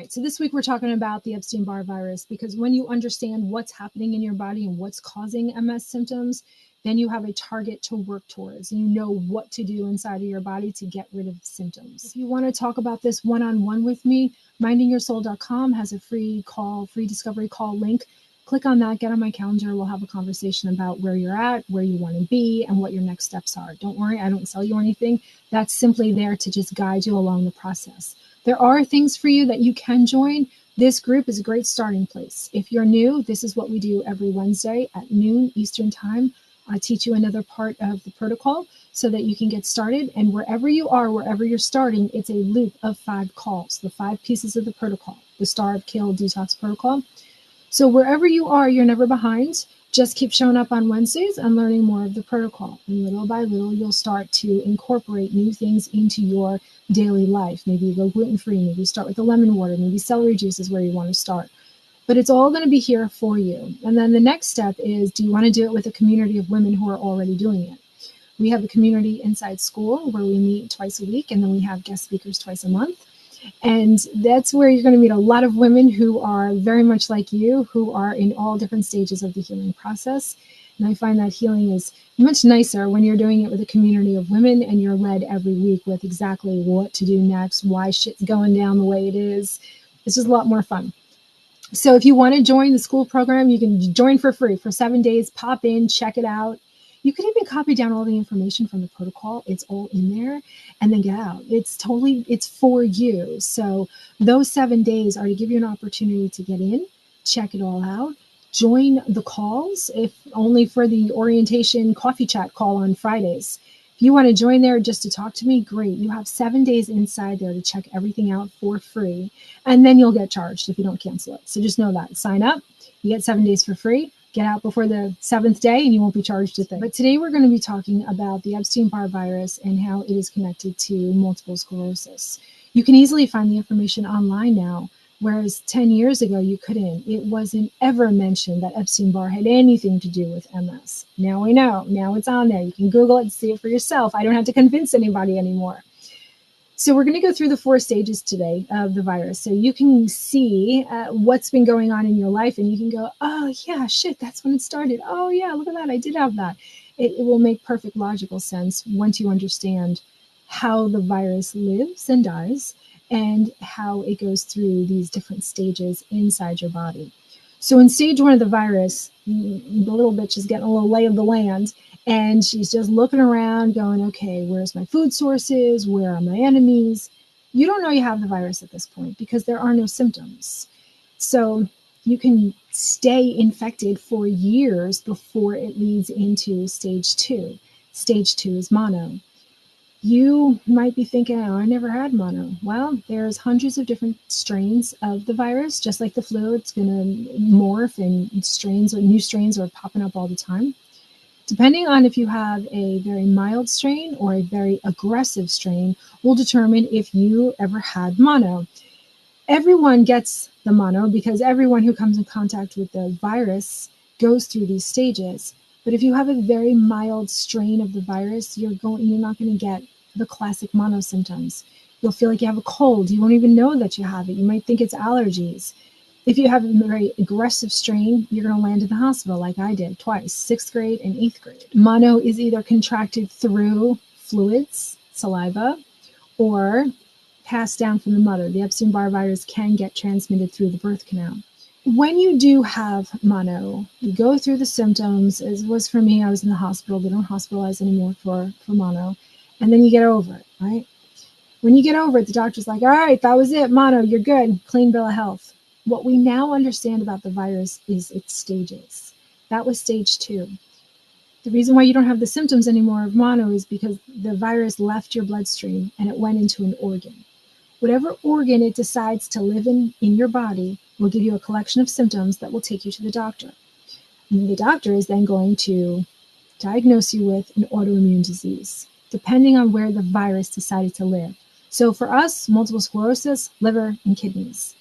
right, so this week we're talking about the Epstein-Barr virus, because when you understand what's happening in your body and what's causing MS symptoms, then you have a target to work towards. You know what to do inside of your body to get rid of symptoms. If you want to talk about this one-on-one with me, mindingyoursoul.com has a free discovery call link. Click on that, get on my calendar. We'll have a conversation about where you're at, where you want to be, and what your next steps are. Don't worry, I don't sell you anything. That's simply there to just guide you along the process. There are things for you that you can join. This group is a great starting place. If you're new, this is what we do every Wednesday at noon Eastern Time. I teach you another part of the protocol so that you can get started. And wherever you are, wherever you're starting, it's a loop of 5 calls, the 5 pieces of the protocol, the Star of Kill Detox Protocol. So wherever you are, you're never behind. Just keep showing up on Wednesdays and learning more of the protocol. And little by little, you'll start to incorporate new things into your daily life. Maybe you go gluten-free, maybe you start with the lemon water, maybe celery juice is where you want to start. But it's all going to be here for you. And then the next step is, do you want to do it with a community of women who are already doing it? We have a community inside school where we meet twice a week, and then we have guest speakers twice a month. And that's where you're going to meet a lot of women who are very much like you, who are in all different stages of the healing process. And I find that healing is much nicer when you're doing it with a community of women and you're led every week with exactly what to do next, why shit's going down the way it is. It's just a lot more fun. So if you want to join the school program, you can join for free for 7 days. Pop in, check it out. You can even copy down all the information from the protocol. It's all in there, and then get out. It's for you. So those 7 days are to give you an opportunity to get in, check it all out, join the calls, if only for the orientation coffee chat call on Fridays. If you want to join there just to talk to me, great. You have 7 days inside there to check everything out for free, and then you'll get charged if you don't cancel it. So just know that. Sign up. You get 7 days for free. Get out before the 7th day and you won't be charged a thing. But today we're going to be talking about the Epstein-Barr virus and how it is connected to multiple sclerosis. You can easily find the information online now, whereas 10 years ago you couldn't. It wasn't ever mentioned that Epstein-Barr had anything to do with MS. Now we know. Now it's on there. You can Google it and see it for yourself. I don't have to convince anybody anymore. So we're going to go through the 4 stages today of the virus. So you can see what's been going on in your life, and you can go, oh yeah, shit, that's when it started. Oh yeah, look at that, I did have that. It will make perfect logical sense once you understand how the virus lives and dies and how it goes through these different stages inside your body. So in stage 1 of the virus, the little bitch is getting a little lay of the land. And she's just looking around going, okay, where's my food sources? Where are my enemies? You don't know you have the virus at this point because there are no symptoms. So you can stay infected for years before it leads into stage 2. Stage 2 is mono. You might be thinking, oh, I never had mono. Well, there's hundreds of different strains of the virus. Just like the flu, it's going to morph, and new strains are popping up all the time. Depending on if you have a very mild strain or a very aggressive strain will determine if you ever had mono. Everyone gets the mono because everyone who comes in contact with the virus goes through these stages. But if you have a very mild strain of the virus, you're not going to get the classic mono symptoms. You'll feel like you have a cold. You won't even know that you have it. You might think it's allergies. If you have a very aggressive strain, you're going to land in the hospital like I did twice, 6th grade and 8th grade. Mono is either contracted through fluids, saliva, or passed down from the mother. The Epstein-Barr virus can get transmitted through the birth canal. When you do have mono, you go through the symptoms. As it was for me, I was in the hospital. They don't hospitalize anymore for mono. And then you get over it, right? When you get over it, the doctor's like, all right, that was it, mono, you're good, clean bill of health. What we now understand about the virus is its stages. That was stage 2. The reason why you don't have the symptoms anymore of mono is because the virus left your bloodstream and it went into an organ. Whatever organ it decides to live in your body will give you a collection of symptoms that will take you to the doctor. And the doctor is then going to diagnose you with an autoimmune disease, depending on where the virus decided to live. So for us, multiple sclerosis, liver, and kidneys.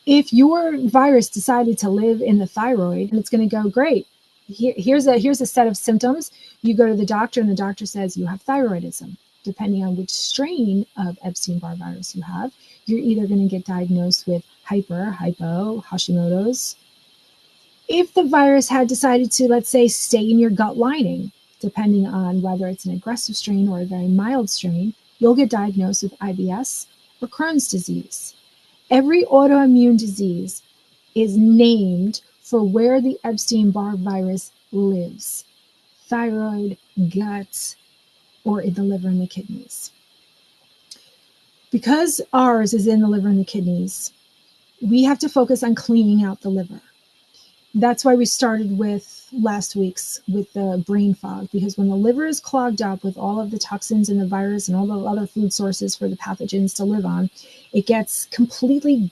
If your virus decided to live in the thyroid, and it's going to go, great, here's a set of symptoms. You go to the doctor and the doctor says you have thyroidism. depending on which strain of Epstein-Barr virus you have, you're either going to get diagnosed with hypo, Hashimoto's. If the virus had decided to, let's say, stay in your gut lining, depending on whether it's an aggressive strain or a very mild strain, you'll get diagnosed with IBS or Crohn's disease. Every autoimmune disease is named for where the Epstein-Barr virus lives: thyroid, gut, or in the liver and the kidneys. Because ours is in the liver and the kidneys, we have to focus on cleaning out the liver. That's why we started with last week's with the brain fog, because when the liver is clogged up with all of the toxins and the virus and all the other food sources for the pathogens to live on, it gets completely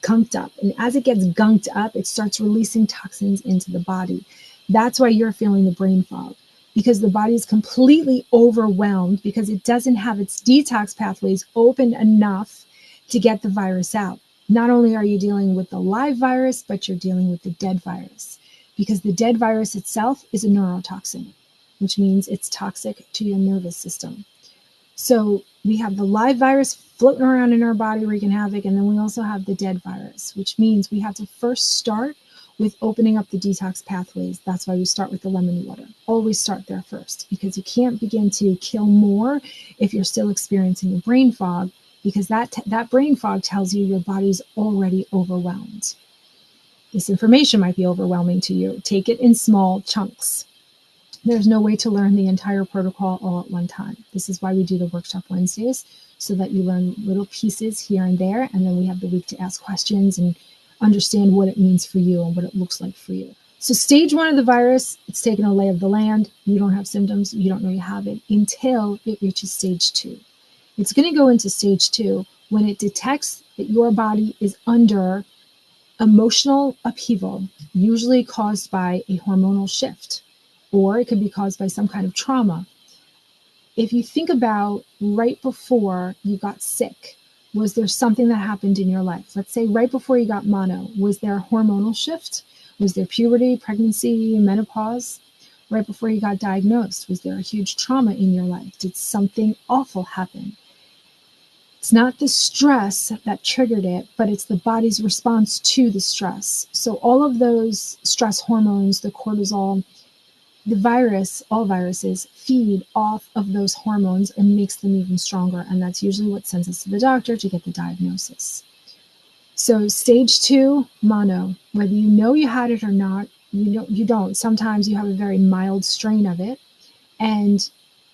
gunked up. And as it gets gunked up, it starts releasing toxins into the body. That's why you're feeling the brain fog, because the body is completely overwhelmed because it doesn't have its detox pathways open enough to get the virus out. Not only are you dealing with the live virus, but you're dealing with the dead virus, because the dead virus itself is a neurotoxin, which means it's toxic to your nervous system. So we have the live virus floating around in our body wreaking havoc, and then we also have the dead virus, which means we have to first start with opening up the detox pathways. That's why we start with the lemon water. Always start there first, because you can't begin to kill more if you're still experiencing a brain fog, because that brain fog tells you your body's already overwhelmed. This information might be overwhelming to you. Take it in small chunks. There's no way to learn the entire protocol all at one time. This is why we do the workshop Wednesdays, so that you learn little pieces here and there, and then we have the week to ask questions and understand what it means for you and what it looks like for you. So stage 1 of the virus, it's taken a lay of the land. You don't have symptoms. You don't know you have it until it reaches stage 2. It's going to go into stage 2 when it detects that your body is under emotional upheaval, usually caused by a hormonal shift, or it could be caused by some kind of trauma. If you think about right before you got sick, was there something that happened in your life? Let's say right before you got mono, was there a hormonal shift? Was there puberty, pregnancy, menopause? Right before you got diagnosed, was there a huge trauma in your life? Did something awful happen? It's not the stress that triggered it, but it's the body's response to the stress. So all of those stress hormones, the cortisol, the virus, all viruses feed off of those hormones and makes them even stronger. And that's usually what sends us to the doctor to get the diagnosis. So stage 2, mono, whether you know you had it or not, you don't. Sometimes you have a very mild strain of it and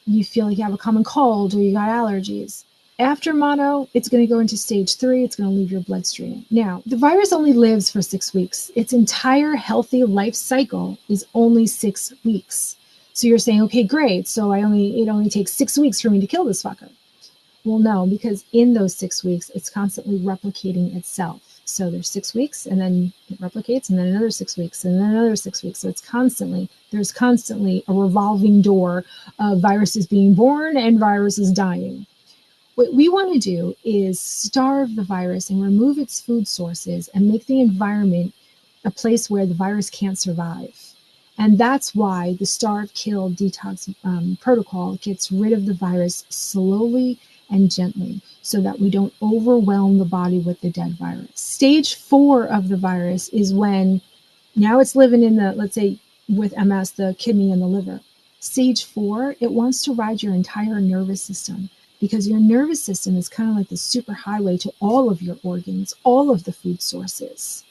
you feel like you have a common cold or you got allergies. After mono, it's going to go into stage 3. It's going to leave your bloodstream. Now, the virus only lives for 6 weeks. Its entire healthy life cycle is only 6 weeks. So you're saying, okay, great. So it only takes 6 weeks for me to kill this fucker. Well, no, because in those 6 weeks, it's constantly replicating itself. So there's 6 weeks, and then it replicates, and then another 6 weeks, and then another 6 weeks. So there's constantly a revolving door of viruses being born and viruses dying. What we want to do is starve the virus and remove its food sources and make the environment a place where the virus can't survive. And that's why the starve, kill, detox protocol gets rid of the virus slowly and gently so that we don't overwhelm the body with the dead virus. Stage 4 of the virus is when now it's living in the, let's say with MS, the kidney and the liver. Stage 4, it wants to ride your entire nervous system, because your nervous system is kind of like the superhighway to all of your organs, all of the food sources.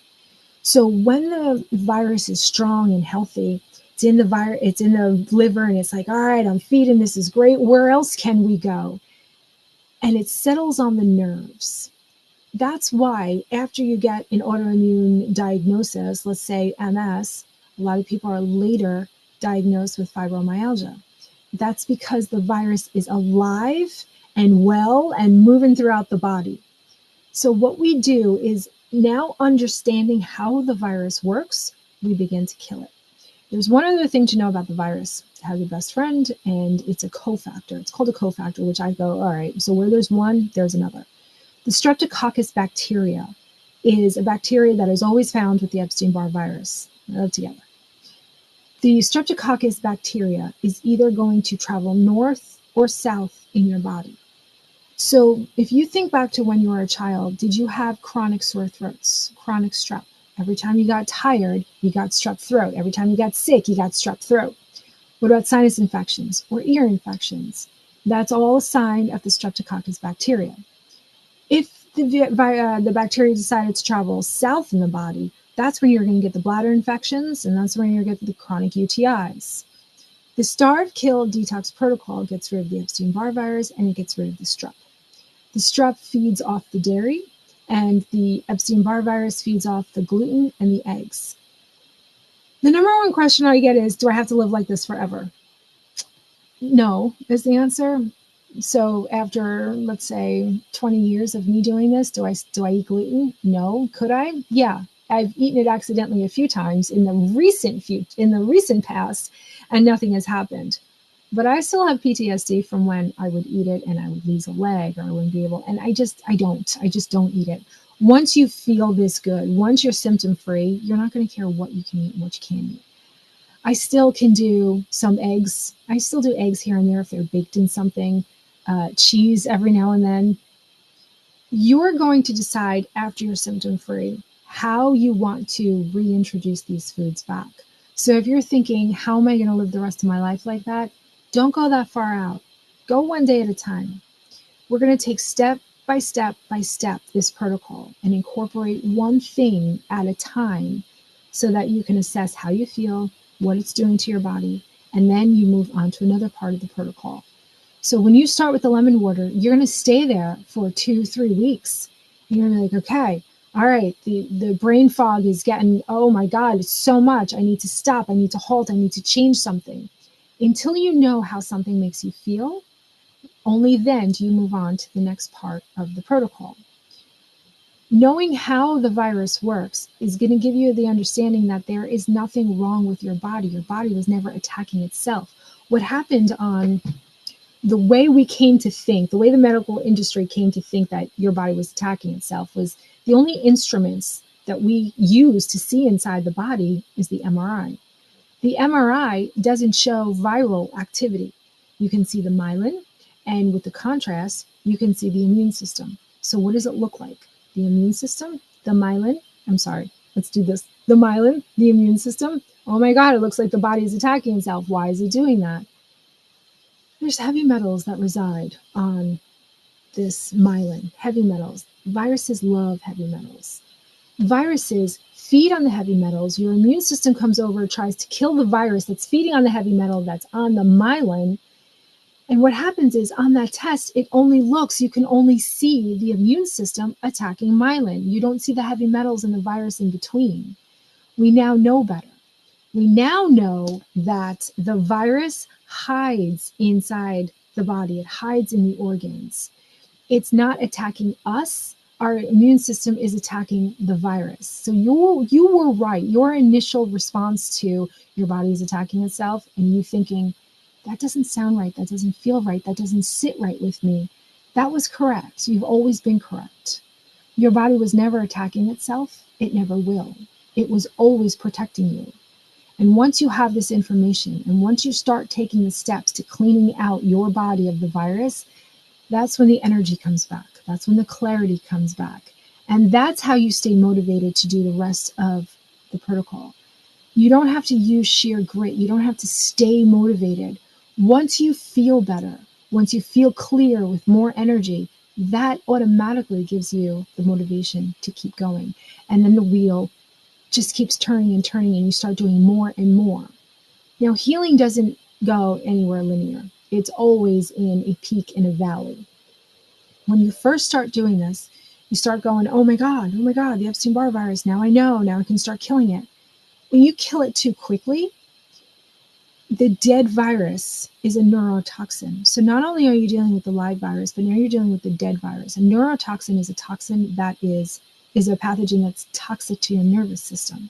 So when the virus is strong and healthy, it's in the liver, and it's like, all right, I'm feeding, this is great. Where else can we go? And it settles on the nerves. That's why after you get an autoimmune diagnosis, let's say MS, a lot of people are later diagnosed with fibromyalgia. That's because the virus is alive and well and moving throughout the body. So what we do is, now understanding how the virus works, we begin to kill it. There's one other thing to know about the virus. It has a best friend, and it's a cofactor. It's called a cofactor, which I go, all right, so where there's one, there's another. The Streptococcus bacteria is a bacteria that is always found with the Epstein-Barr virus. They live together. The Streptococcus bacteria is either going to travel north or south in your body. So if you think back to when you were a child, did you have chronic sore throats, chronic strep? Every time you got tired, you got strep throat. Every time you got sick, you got strep throat. What about sinus infections or ear infections? That's all a sign of the Streptococcus bacteria. If the bacteria decided to travel south in the body, that's when you're going to get the bladder infections, and that's when you're going to get the chronic UTIs. The Starve, Kill, Detox protocol gets rid of the Epstein-Barr virus, and it gets rid of the strep. The strep feeds off the dairy, and the Epstein-Barr virus feeds off the gluten and the eggs. The number one question I get is, do I have to live like this forever? No, is the answer. So after, let's say, 20 years of me doing this, do I eat gluten? No. Could I? Yeah. I've eaten it accidentally a few times in the recent past, and nothing has happened. But I still have PTSD from when I would eat it and I would lose a leg, or I wouldn't be able, and I just don't eat it. Once you feel this good, once you're symptom free, you're not going to care what you can eat and what you can't eat. I still can do some eggs. I still do eggs here and there if they're baked in something, cheese every now and then. You're going to decide after you're symptom free how you want to reintroduce these foods back. So if you're thinking, how am I going to live the rest of my life like that? Don't go that far out. Go one day at a time. We're going to take step by step by step this protocol and incorporate one thing at a time so that you can assess how you feel, what it's doing to your body, and then you move on to another part of the protocol. So when you start with the lemon water, you're going to stay there for 2-3 weeks. You're going to be like, okay, all right, the brain fog is getting, oh my God, it's so much. I need to stop. I need to halt. I need to change something. Until you know how something makes you feel, only then do you move on to the next part of the protocol. Knowing how the virus works is going to give you the understanding that there is nothing wrong with your body. Your body was never attacking itself. What happened on the way we came to think, the way the medical industry came to think that your body was attacking itself was the only instruments that we use to see inside the body is the MRI. The MRI doesn't show viral activity. You can see the myelin, and with the contrast, you can see the immune system. So what does it look like? The immune system, the myelin, the myelin, the immune system. Oh my God, it looks like the body is attacking itself. Why is it doing that? There's heavy metals that reside on this myelin, heavy metals. Viruses love heavy metals. Viruses feed on the heavy metals. Your immune system comes over, tries to kill the virus that's feeding on the heavy metal that's on the myelin. And what happens is on that test, you can only see the immune system attacking myelin. You don't see the heavy metals and the virus in between. We now know better. We now know that the virus hides inside the body. It hides in the organs. It's not attacking us. Our immune system is attacking the virus. So you were right. Your initial response to your body is attacking itself and you thinking, that doesn't sound right. That doesn't feel right. That doesn't sit right with me. That was correct. You've always been correct. Your body was never attacking itself. It never will. It was always protecting you. And once you have this information, and once you start taking the steps to cleaning out your body of the virus, that's when the energy comes back. That's when the clarity comes back. And that's how you stay motivated to do the rest of the protocol. You don't have to use sheer grit. You don't have to stay motivated. Once you feel better, once you feel clear with more energy, that automatically gives you the motivation to keep going. And then the wheel just keeps turning and turning, and you start doing more and more. Now, healing doesn't go anywhere linear. It's always in a peak and a valley. When you first start doing this, you start going, oh my God, the Epstein-Barr virus. Now I know, now I can start killing it. When you kill it too quickly, the dead virus is a neurotoxin. So not only are you dealing with the live virus, but now you're dealing with the dead virus. A neurotoxin is a toxin that is a pathogen that's toxic to your nervous system.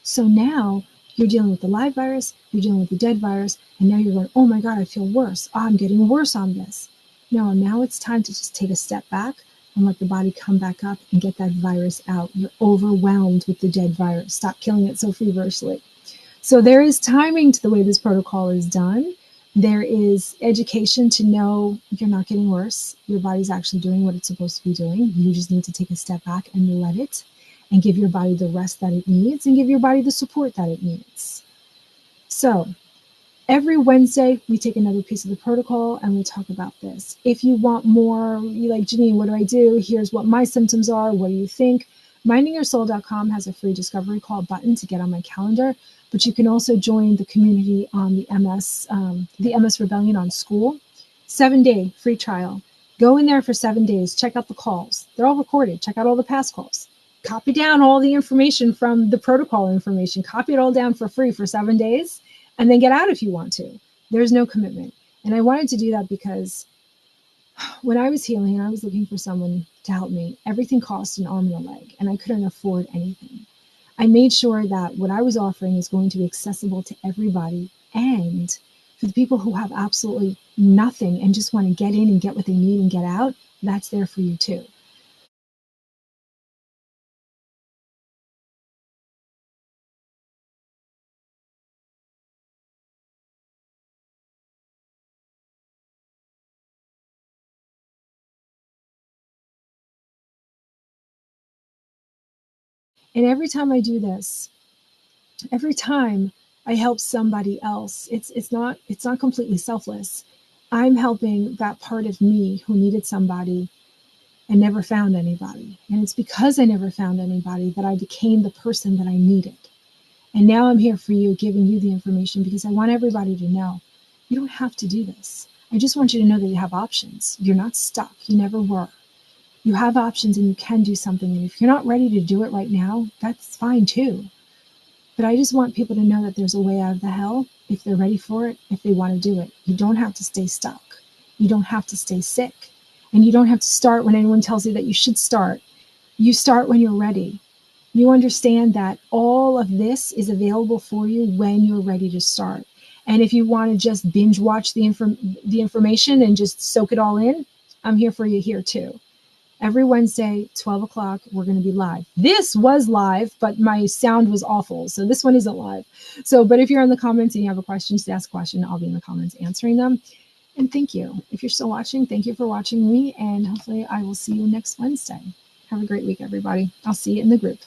So now you're dealing with the live virus, you're dealing with the dead virus, and now you're going, oh my God, I feel worse. Oh, I'm getting worse on this. No, now it's time to just take a step back and let the body come back up and get that virus out. You're overwhelmed with the dead virus. Stop killing it so feverishly. So there is timing to the way this protocol is done. There is education to know you're not getting worse. Your body's actually doing what it's supposed to be doing. You just need to take a step back and let it, and give your body the rest that it needs, and give your body the support that it needs. So every Wednesday, we take another piece of the protocol and we talk about this. If you want more, you're like, Janine, what do I do? Here's what my symptoms are. What do you think? Mindingyoursoul.com has a free discovery call button to get on my calendar, but you can also join the community on the MS Rebellion on School. 7-day free trial. Go in there for 7 days. Check out the calls. They're all recorded. Check out all the past calls. Copy down all the information from the protocol information. Copy it all down for free for 7 days, and then get out if you want to. There's no commitment. And I wanted to do that because when I was healing, I was looking for someone to help me. Everything cost an arm and a leg, and I couldn't afford anything. I made sure that what I was offering is going to be accessible to everybody, and for the people who have absolutely nothing and just want to get in and get what they need and get out, that's there for you too. And every time I do this, every time I help somebody else, it's not completely selfless. I'm helping that part of me who needed somebody and never found anybody. And it's because I never found anybody that I became the person that I needed. And now I'm here for you, giving you the information because I want everybody to know you don't have to do this. I just want you to know that you have options. You're not stuck. You never were. You have options and you can do something. And if you're not ready to do it right now, that's fine too. But I just want people to know that there's a way out of the hell if they're ready for it, if they want to do it. You don't have to stay stuck. You don't have to stay sick. And you don't have to start when anyone tells you that you should start. You start when you're ready. You understand that all of this is available for you when you're ready to start. And if you want to just binge watch the information and just soak it all in, I'm here for you here too. Every Wednesday, 12 o'clock, we're going to be live. This was live, but my sound was awful. So this one isn't live. But if you're in the comments and you have a question, just ask a question. I'll be in the comments answering them. And thank you. If you're still watching, thank you for watching me. And hopefully I will see you next Wednesday. Have a great week, everybody. I'll see you in the group.